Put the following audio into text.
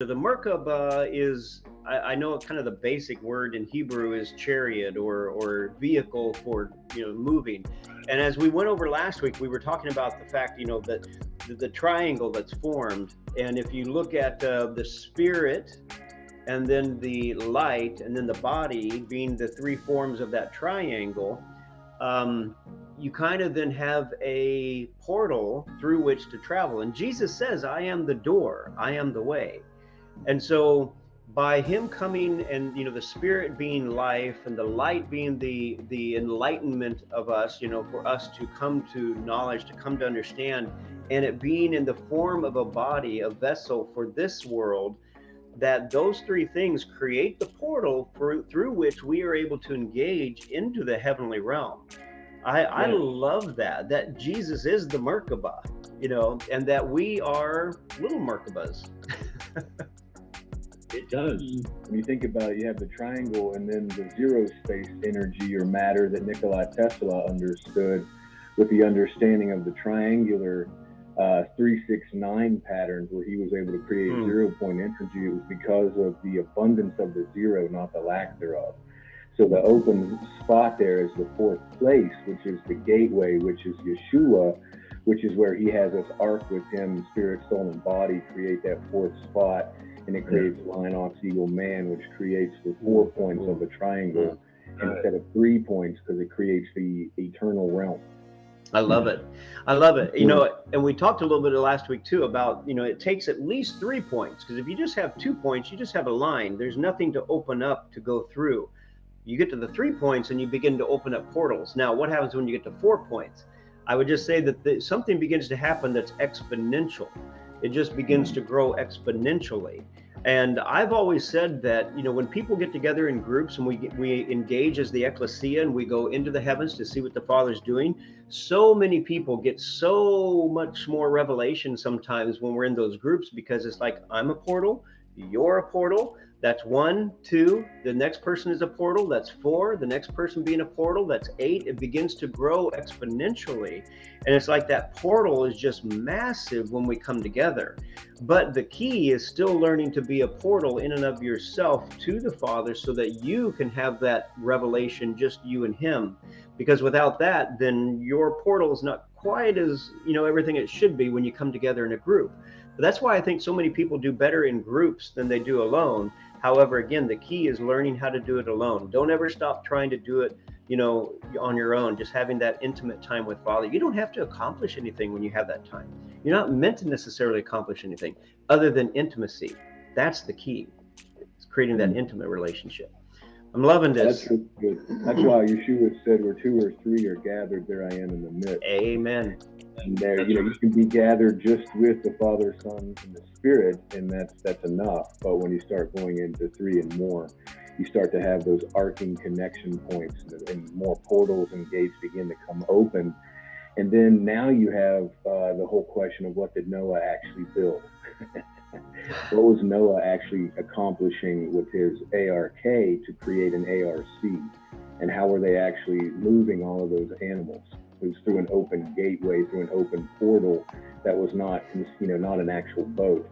The Merkabah is, I know kind of the basic word in Hebrew is chariot or vehicle for, moving. And as we went over last week, we were talking about the fact, that the triangle that's formed. And if you look at the spirit and then the light and then the body being the three forms of that triangle, you kind of then have a portal through which to travel. And Jesus says, I am the door, I am the way. And so by him coming and, the spirit being life and the light being the enlightenment of us, for us to come to knowledge, to come to understand, and it being in the form of a body, a vessel for this world, that those three things create the portal through which we are able to engage into the heavenly realm. I love that Jesus is the Merkabah, and that we are little Merkabahs. It does. When you think about it, you have the triangle and then the zero space energy or matter that Nikola Tesla understood with the understanding of the triangular 369 patterns where he was able to create 0 point energy. It was because of the abundance of the zero, not the lack thereof. So the open spot there is the fourth place, which is the gateway, which is Yeshua, which is where he has us arc with him, spirit, soul, and body, create that fourth spot. And it creates lion, ox, eagle, man, which creates the 4 points of a triangle instead of 3 points, because it creates the eternal realm. I love it. And we talked a little bit last week too about, it takes at least 3 points, because if you just have 2 points, you just have a line. There's nothing to open up to go through. You get to the 3 points and you begin to open up portals. Now, what happens when you get to 4 points? I would just say that something begins to happen that's exponential. It just begins to grow exponentially. And I've always said that, when people get together in groups and we engage as the ecclesia and we go into the heavens to see what the Father's doing, so many people get so much more revelation sometimes when we're in those groups, because it's like, I'm a portal, you're a portal. That's 1, 2, the next person is a portal, that's 4, the next person being a portal, that's 8. It begins to grow exponentially. And it's like that portal is just massive when we come together. But the key is still learning to be a portal in and of yourself to the Father, so that you can have that revelation, just you and him. Because without that, then your portal is not quite as, everything it should be when you come together in a group. But that's why I think so many people do better in groups than they do alone. However, again, the key is learning how to do it alone. Don't ever stop trying to do it, on your own, just having that intimate time with Father. You don't have to accomplish anything when you have that time. You're not meant to necessarily accomplish anything other than intimacy. That's the key. It's creating that intimate relationship. I'm loving this. That's good. That's why Yeshua said, where 2 or 3 are gathered, there I am in the midst. Amen. And there, you can be gathered just with the Father, Son, and the Spirit, and that's enough. But when you start going into 3 and more, you start to have those arcing connection points, and more portals and gates begin to come open. And then now you have the whole question of, what did Noah actually build? What was Noah actually accomplishing with his ARK to create an ARC? And how were they actually moving all of those animals? It was through an open gateway, through an open portal that was not, not an actual boat.